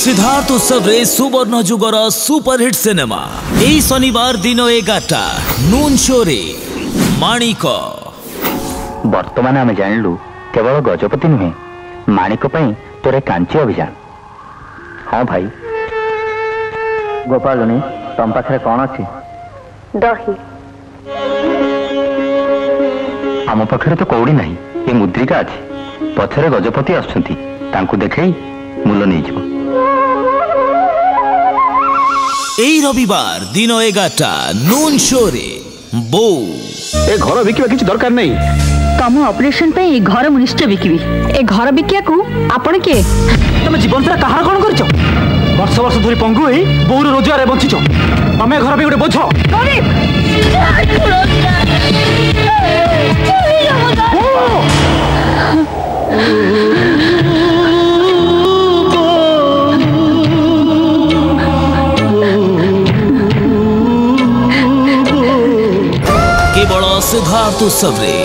सिद्धार्थ उत्सव रे सुवर्ण जुगर सुपरहिट सिनेमा यही शनिवार दिन 11टा नून शो रे माणिक। वर्तमान आम जानलु केवल गजपति नुहे माणिक तोरे कांची अभियान। हाँ भाई गोपालनी तम पाखे कौन अच्छी दही आम पाखे तो कौड़ी नहीं ये मुद्रिका अच्छी पछरे गजपति आसुंती तांकू देखई मूल नहीं जीव। এই রবিবার দিন 11টা নून शो रे बो ए घर बिकिबा किछि दरकार नहीं। तम ऑपरेशन पे ए घर मुनिश्चय बिकिबी ए घर बिकिया को आपण के तुम जीवन सारा कहार कोन करछो वर्ष वर्ष धरी पंगु होई बोर रोजगार बंचिछो तमे घर पे गोटे बोझ केवल सिद्धार्थ उत्सव रे।